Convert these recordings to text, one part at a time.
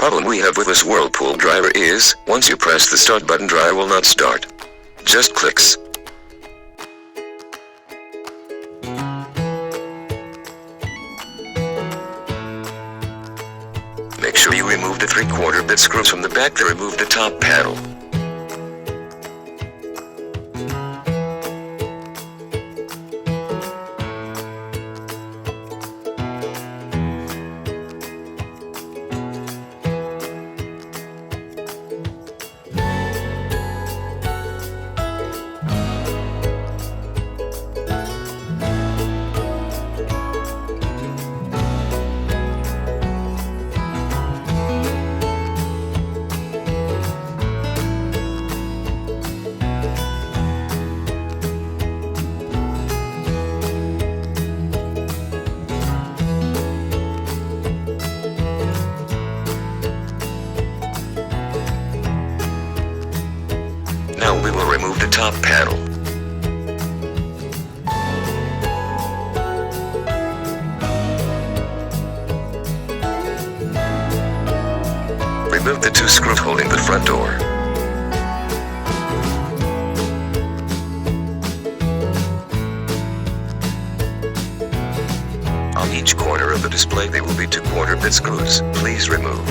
problem we have with this Whirlpool dryer is, once you press the start button, dryer will not start. Just clicks. Make sure you remove the 3/4 bit screws from the back to remove the top panel. Now we will remove the top panel. Remove the 2 screws holding the front door. On each corner of the display there will be 2/4 bit screws. Please remove.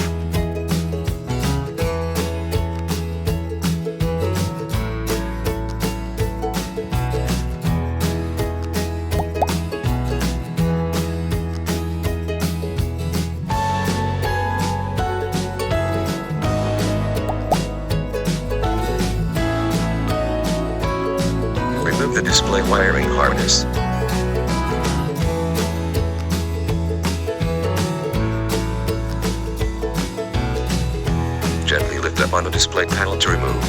Remove the display wiring harness. Gently lift up on the display panel to remove.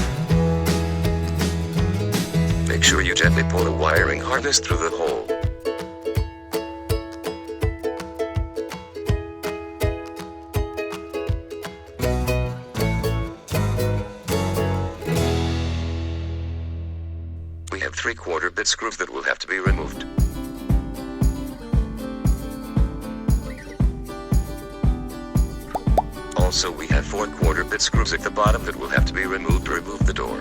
Make sure you gently pull the wiring harness through the hole. We have 3/4 bit screws that will have to be removed. Also, we have 4/4 bit screws at the bottom that will have to be removed to remove the door.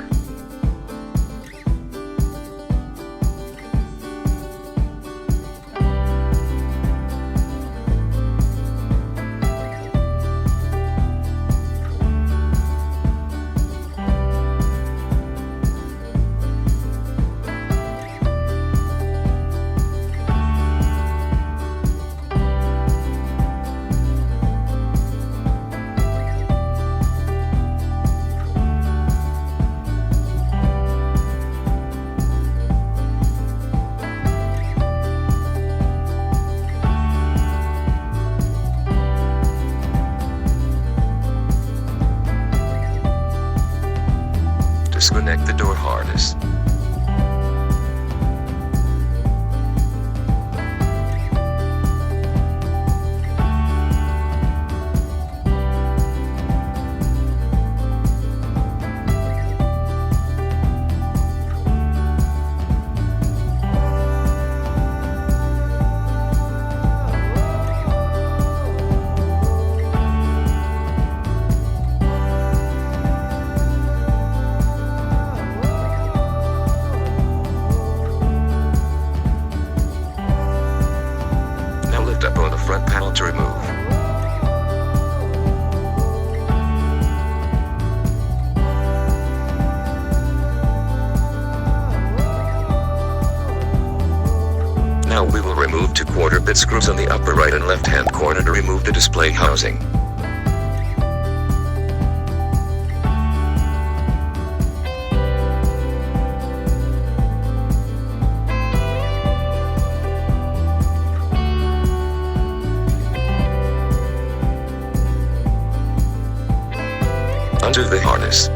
Disconnect the door harness. Up on the front panel to remove. Now we will remove 2/4 bit screws on the upper right and left hand corner to remove the display housing. Undo the harness.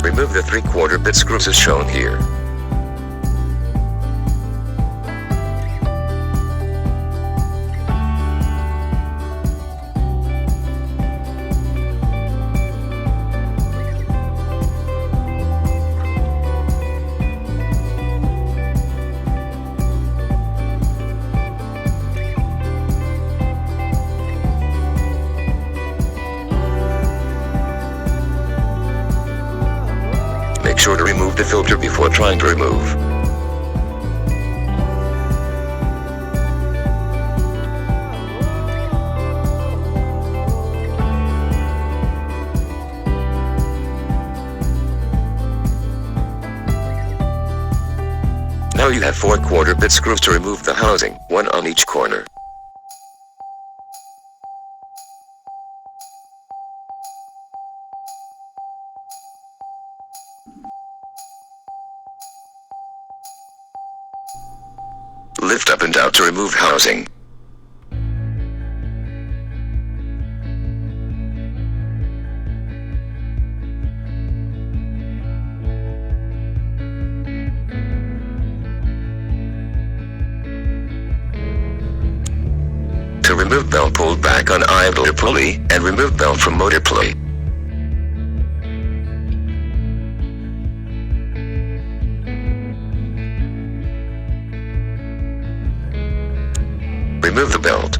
Remove the 3/4 bit screws as shown here. sure to remove the filter before trying to remove. Now you have 4 quarter-bit screws to remove the housing, 1 on each corner. Lift up and out to remove housing. To remove belt, pull back on idler pulley, and remove belt from motor pulley. Remove the belt.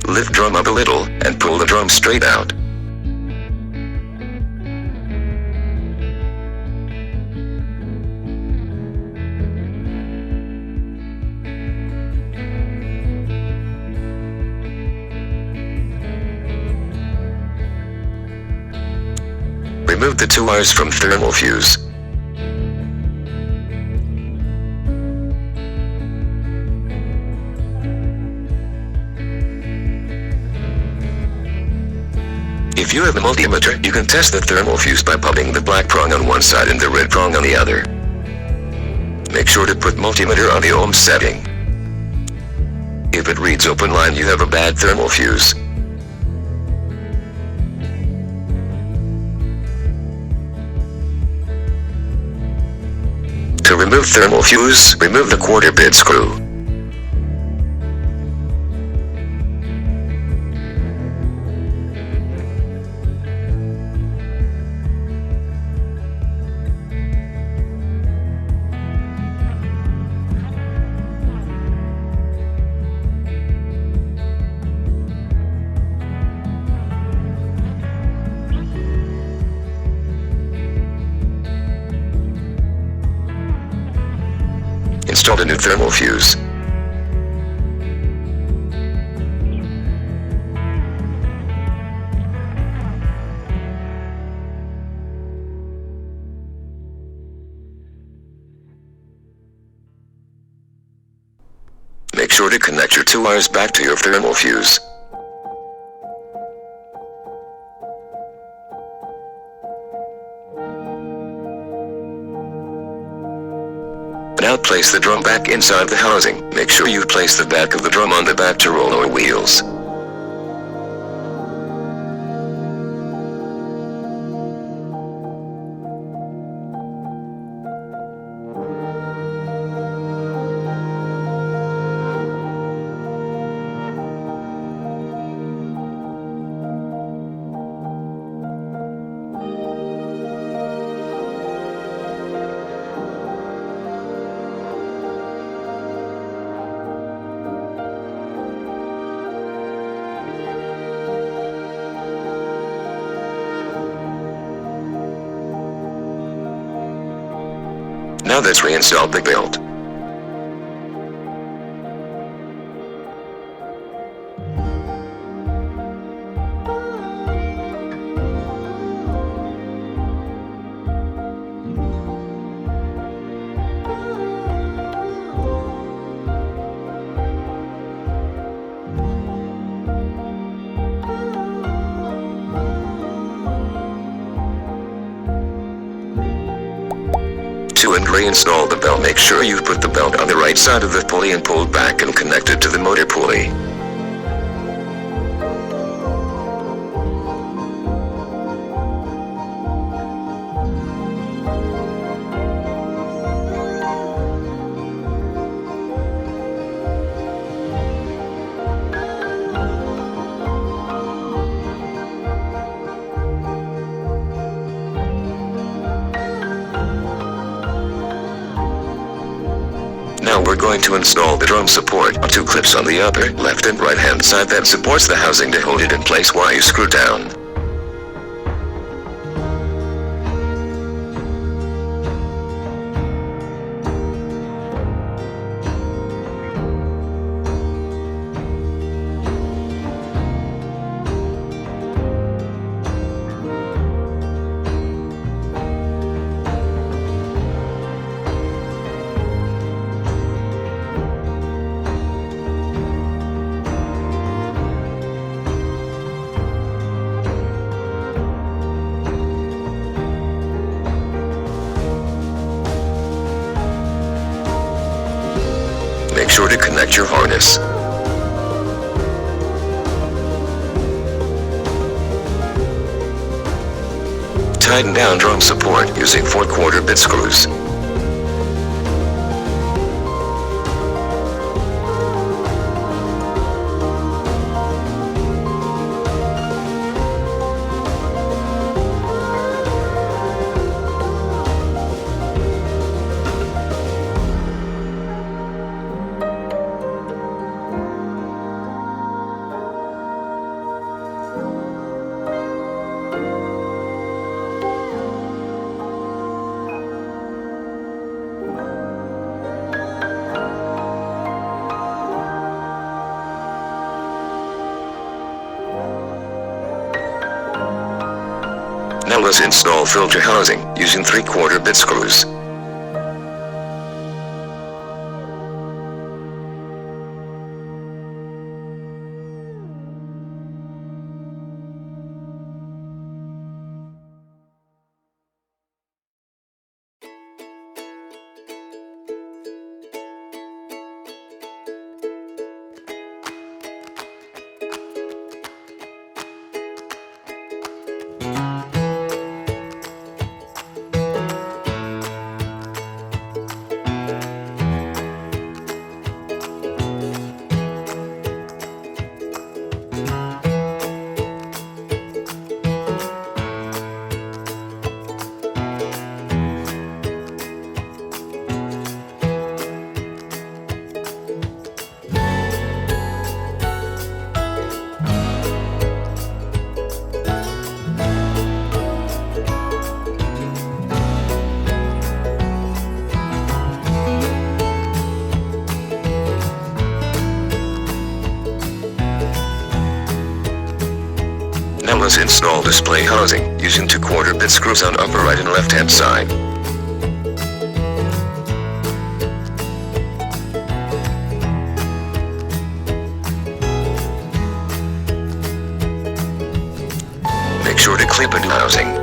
Lift drum up a little, and pull the drum straight out. Remove the 2 wires from thermal fuse. If you have a multimeter, you can test the thermal fuse by popping the black prong on one side and the red prong on the other. Make sure to put multimeter on the ohm setting. If it reads open line, you have a bad thermal fuse. To remove thermal fuse, remove the quarter-bit screw. Install a new thermal fuse. Make sure to connect your 2 wires back to your thermal fuse. Now place the drum back inside the housing. Make sure you place the back of the drum on the back to roller wheels. Now let's reinstall the belt. To reinstall the belt, make sure you put the belt on the right side of the pulley and pull back and connect it to the motor pulley. going to install the drum support on 2 clips on the upper left and right hand side that supports the housing to hold it in place while you screw down. Make sure to connect your harness. Tighten down drum support using 4/4 bit screws. Now let's install filter housing using 3/4 bit screws. Now let's install display housing using 2/4 bit screws on upper right and left hand side. Make sure to clip into housing.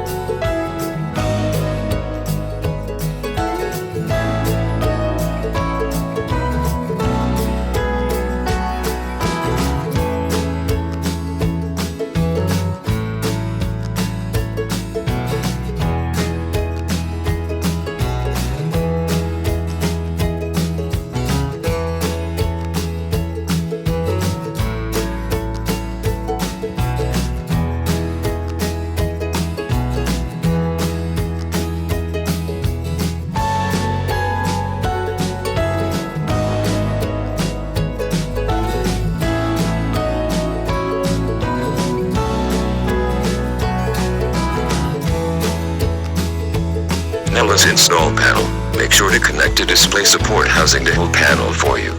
Now let's install panel. Make sure to connect to display support housing to hold panel for you.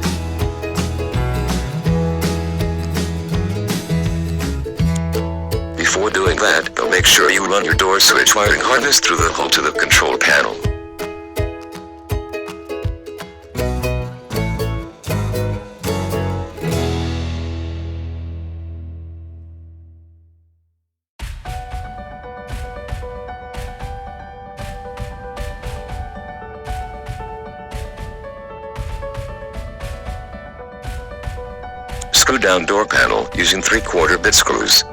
Before doing that, though, make sure you run your door switch wiring harness through the hole to the control panel. Screw down door panel using 3/4 bit screws.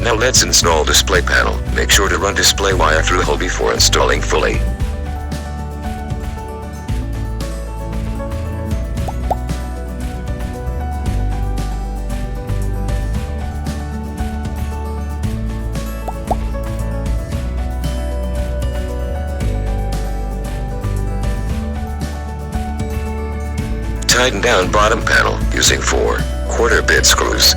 Now let's install display panel. Make sure to run display wire through hole before installing fully. Tighten down bottom panel using 4 1/4 bit screws.